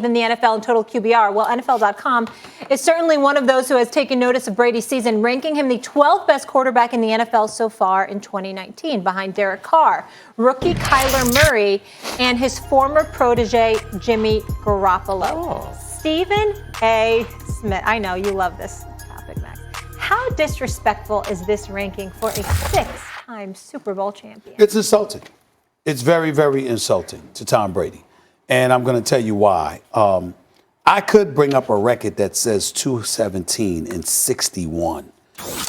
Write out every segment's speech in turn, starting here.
in the NFL in total QBR. Well, NFL.com is certainly one of those who has taken notice of Brady's season, ranking him the 12th best quarterback in the NFL so far in 2019, behind Derek Carr, rookie Kyler Murray, and his former protege, Jimmy Garoppolo. Oh. Stephen A. Smith. I know you love this topic, Max. How disrespectful is this ranking for a six-time Super Bowl champion? It's insulting. It's very, very insulting to Tom Brady. And I'm going to tell you why. I could bring up a record that says 217 and 61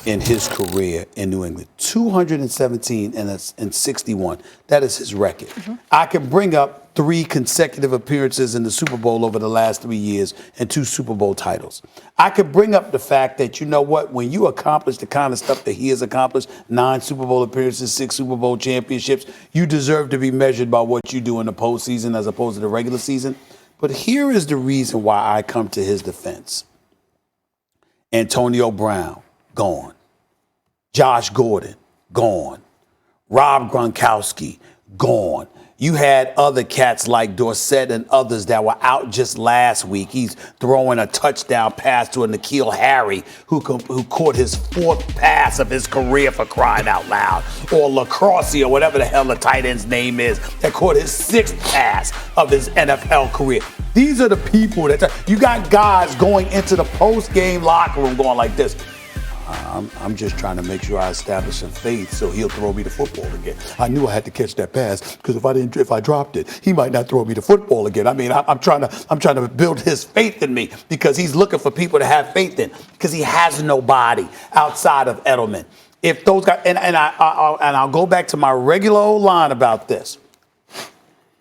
in his career in New England. 217 and 61. That is his record. Mm-hmm. I can bring up 3 consecutive appearances in the Super Bowl over the last 3 years and 2 Super Bowl titles. I could bring up the fact that, you know what, when you accomplish the kind of stuff that he has accomplished, 9 Super Bowl appearances, 6 Super Bowl championships, you deserve to be measured by what you do in the postseason as opposed to the regular season. But here is the reason why I come to his defense. Antonio Brown, gone. Josh Gordon, gone. Rob Gronkowski, gone. You had other cats like Dorsett and others that were out just last week. He's throwing a touchdown pass to a N'Keal Harry who caught his 4th pass of his career, for crying out loud. Or LaCrosse, or whatever the hell the tight end's name is, that caught his 6th pass of his NFL career. These are the people that you got guys going into the post-game locker room going like this. I'm just trying to make sure I establish some faith so he'll throw me the football again. I knew I had to catch that pass because if I dropped it, he might not throw me the football again. I mean, I'm trying to build his faith in me because he's looking for people to have faith in because he has nobody outside of Edelman. If those guys and I'll go back to my regular old line about this.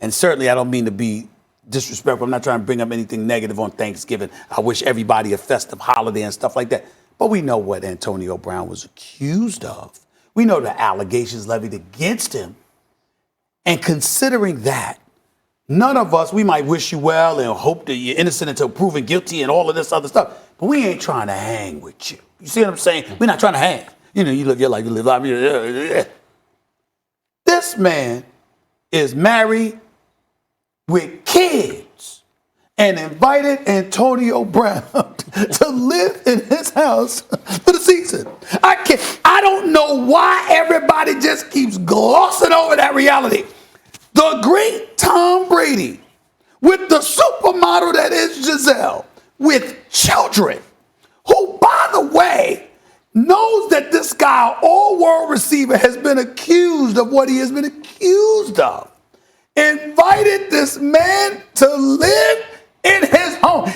And certainly I don't mean to be disrespectful. I'm not trying to bring up anything negative on Thanksgiving. I wish everybody a festive holiday and stuff like that. But we know what Antonio Brown was accused of. We know the allegations levied against him. And considering that, none of us, we might wish you well and hope that you're innocent until proven guilty and all of this other stuff. But we ain't trying to hang with you. You see what I'm saying? We're not trying to hang. You know, you live your life, you live life. This man is married with kids and invited Antonio Brown to live in his house for the season. I don't know why everybody just keeps glossing over that reality. The great Tom Brady with the supermodel that is Giselle with children, who, by the way, knows that this guy, all-world receiver, has been accused of what he has been accused of, invited this man to live in his home.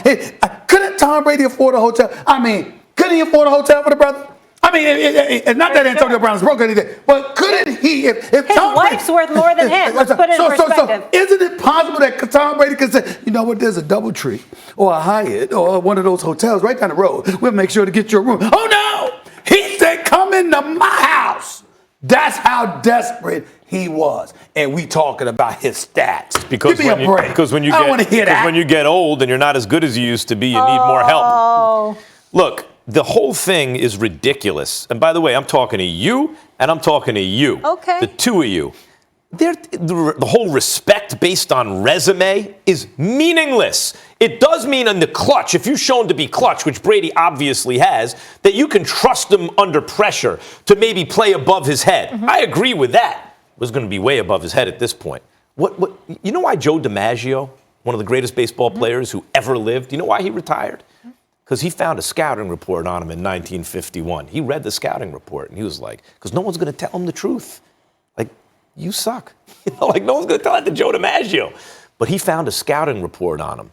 Couldn't Tom Brady afford a hotel? I mean, couldn't he afford a hotel for the brother? I mean, it's not that Antonio Brown's broke or anything, but couldn't he? If his Tom wife's Brady, worth more than him. Let's put it in perspective. So isn't it possible that Tom Brady could say, you know what, there's a DoubleTree or a Hyatt or one of those hotels right down the road. We'll make sure to get you a room. Oh, no! He said, come into my house. That's how desperate he was. And we talking about his stats. Because give me a break. Because when you I don't want to hear that. When you get old and you're not as good as you used to be, you need more help. Look, the whole thing is ridiculous. And by the way, I'm talking to you and I'm talking to you. Okay. The two of you. The whole respect based on resume is meaningless. It does mean in the clutch, if you're shown to be clutch, which Brady obviously has, that you can trust him under pressure to maybe play above his head. Mm-hmm. I agree with that. It was going to be way above his head at this point. What? You know why Joe DiMaggio, one of the greatest baseball players who ever lived, you know why he retired? Because he found a scouting report on him in 1951. He read the scouting report and he was like, because no one's going to tell him the truth. Like, you suck. Like, no one's going to tell that to Joe DiMaggio. But he found a scouting report on him.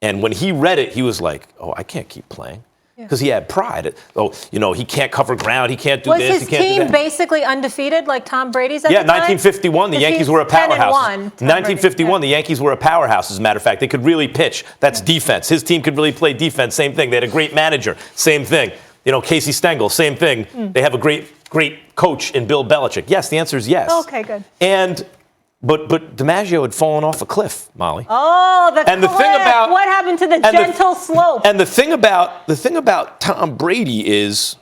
And when he read it, he was like, oh, I can't keep playing. Because he had pride. Oh, you know, he can't cover ground. He can't do this. Was his team basically undefeated like Tom Brady's at the time? 1951, the Yankees were a powerhouse. 1951, the Yankees were a powerhouse, as a matter of fact. They could really pitch. That's defense. His team could really play defense. Same thing. They had a great manager. Same thing. You know, Casey Stengel. Same thing. They have a great coach in Bill Belichick. Yes, the answer is yes. Okay, good. But DiMaggio had fallen off a cliff, Molly. Oh, the cliff. What happened to the gentle slope? And the thing about Tom Brady is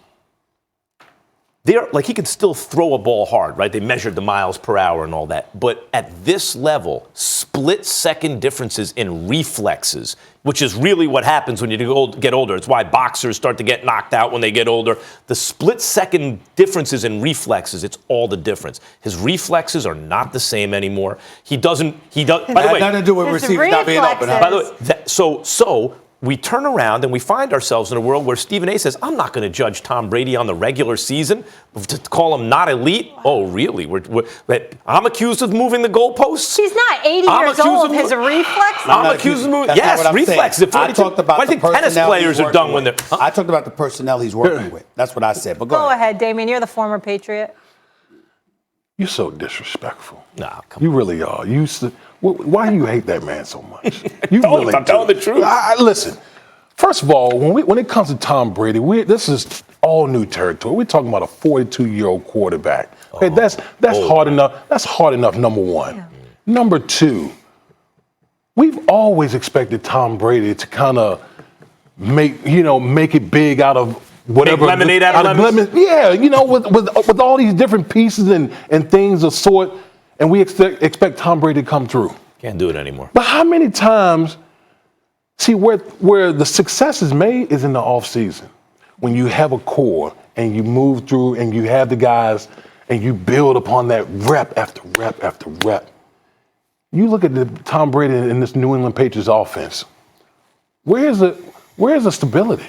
he could still throw a ball hard, right? They measured the miles per hour and all that. But at this level, split-second differences in reflexes, which is really what happens when you get older. It's why boxers start to get knocked out when they get older. The split-second differences in reflexes, it's all the difference. His reflexes are not the same anymore. By the way, nothing to do with receivers not being open. By the way, so we turn around and we find ourselves in a world where Stephen A. says, I'm not going to judge Tom Brady on the regular season. To call him not elite? Oh, really? I'm accused of moving the goalposts? He's not 80 years old. His reflexes? I'm accused of moving. Yes, reflexes. I talked about I think tennis players are done when they're. I talked about the personnel he's working with. That's what I said. But go ahead, Damien. You're the former Patriot. You're so disrespectful. Nah, come on. You really are. Why do you hate that man so much? I'm telling the truth. Listen, first of all, when it comes to Tom Brady, this is all new territory. We're talking about a 42-year-old quarterback. Okay, that's hard enough. That's hard enough. Number one. Yeah. Number two, we've always expected Tom Brady to kind of make it big out of whatever. Make lemonade out of lemons? Yeah, with all these different pieces and things of sort. And we expect Tom Brady to come through. Can't do it anymore. But how many times, where the success is made is in the offseason. When you have a core and you move through and you have the guys and you build upon that rep after rep after rep. You look at Tom Brady in this New England Patriots offense. Where's the stability?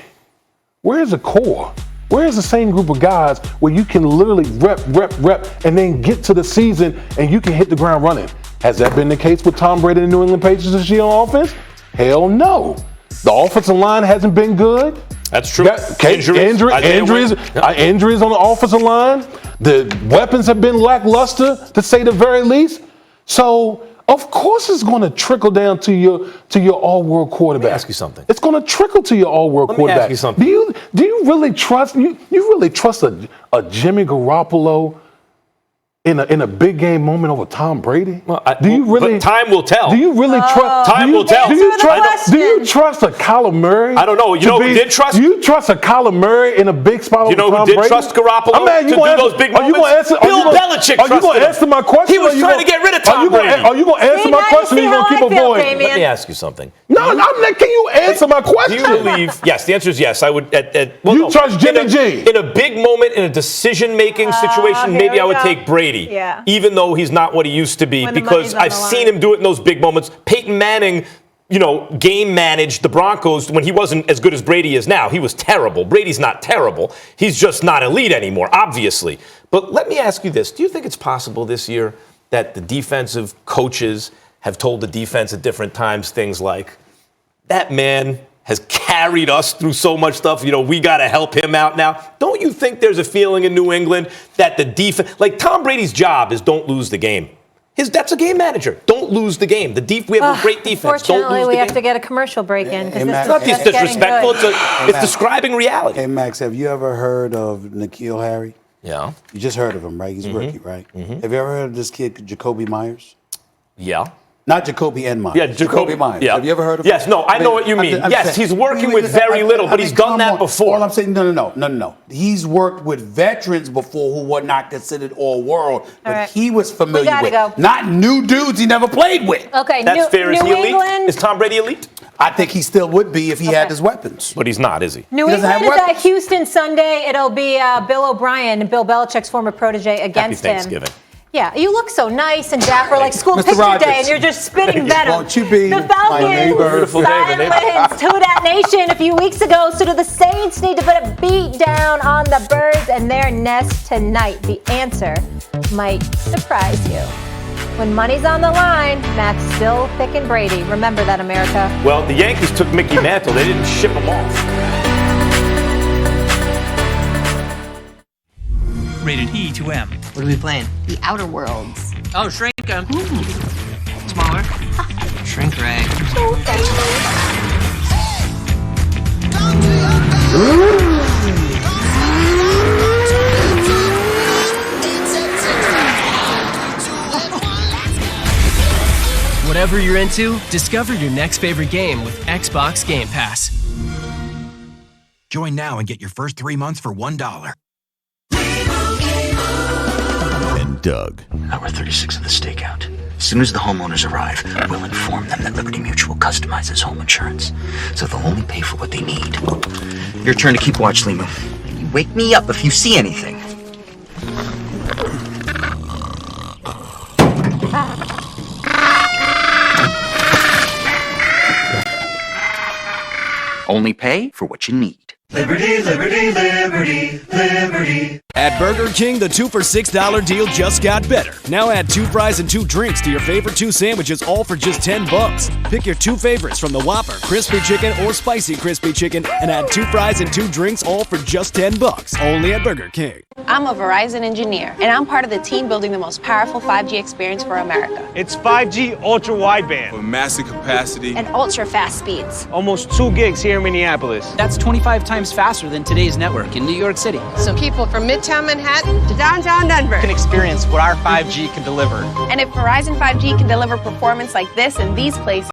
Where's the core? Where's the same group of guys where you can literally rep, and then get to the season and you can hit the ground running? Has that been the case with Tom Brady and the New England Patriots this year on offense? Hell no. The offensive line hasn't been good. That's true. Injuries on the offensive line. The weapons have been lackluster, to say the very least. So, of course, it's going to trickle down to your all-world quarterback. Let me ask you something. It's going to trickle to your all-world quarterback. Let me ask you something. Do you really trust a Jimmy Garoppolo in a big game moment over Tom Brady? Well, but time will tell. Do you really trust? Time will tell. Do you trust a Kyler Murray? I don't know. You know who did trust? Do you trust a Kyler Murray in a big spot over Tom Brady? You know who did trust Garoppolo to do those big moments? Bill Belichick trusted him. Are you going to answer my question? He was trying to get rid of Tom Brady. Are you going to answer my question or are you going to keep avoiding? Let me ask you something. No, can you answer my question? Do you believe? Yes, the answer is yes. I would. You trust Jimmy G? In a big moment, in a decision-making situation, maybe I would take Brady. Yeah. Even though he's not what he used to be, because I've seen him do it in those big moments. Peyton Manning, game managed the Broncos when he wasn't as good as Brady is now. He was terrible. Brady's not terrible. He's just not elite anymore, obviously. But let me ask you this. Do you think it's possible this year that the defensive coaches have told the defense at different times things like, that man has carried us through so much stuff. We got to help him out now. Don't you think there's a feeling in New England that the defense, like Tom Brady's job is don't lose the game. That's a game manager. Don't lose the game. We have a great defense. Don't lose the game. Fortunately, we have to get a commercial break in. It's not just disrespectful. It's describing reality. Hey, Max, have you ever heard of N'Keal Harry? Yeah. You just heard of him, right? He's a rookie, right? Mm-hmm. Have you ever heard of this kid, Jacoby Myers? Yeah. Not Jacoby and Myers. Yeah, Jacoby Myers. Yeah. Have you ever heard of him? Yes, no, I know what you mean. Yes, he's working with very little, but he's done that before. All I'm saying, no. He's worked with veterans before who were not considered all-world, but he was familiar with. Not new dudes he never played with. Okay, that's fair. Is he elite? England? Is Tom Brady elite? I think he still would be if he had his weapons. But he's not, is he? New England is at Houston Sunday. It'll be Bill O'Brien, Bill Belichick's former protege, against Happy Thanksgiving. him. Yeah, you look so nice and dapper, like school Mr. picture Rogers. day, and you're just spitting venom. Won't you be the Falcons silence Who Dat Nation a few weeks ago, so do the Saints need to put a beat down on the Birds and their nest tonight? The answer might surprise you. When money's on the line, Matt's still picking Brady. Remember that, America. Well, the Yankees took Mickey Mantle. They didn't ship him off. Rated E to M. What are we playing? The Outer Worlds. Oh, shrink 'em. Smaller. Shrink rag. Whatever you're into, discover your next favorite game with Xbox Game Pass. Join now and get your first 3 months for $1. Doug. Hour 36 of the stakeout. As soon as the homeowners arrive, we'll inform them that Liberty Mutual customizes home insurance, so they'll only pay for what they need. Your turn to keep watch, Limu. You wake me up if you see anything. Only pay for what you need. Liberty, liberty, liberty, liberty. At Burger King, the 2 for $6 deal just got better. Now add 2 fries and 2 drinks to your favorite 2 sandwiches, all for just $10. Pick your 2 favorites from the Whopper, Crispy Chicken, or Spicy Crispy Chicken, and add 2 fries and 2 drinks, all for just $10. Only at Burger King. I'm a Verizon engineer, and I'm part of the team building the most powerful 5G experience for America. It's 5G ultra wideband with massive capacity and ultra fast speeds. Almost 2 gigs here in Minneapolis. That's 25 times faster than today's network in New York City. So people from Midtown Manhattan to downtown Denver can experience what our 5G can deliver. And if Verizon 5G can deliver performance like this in these places,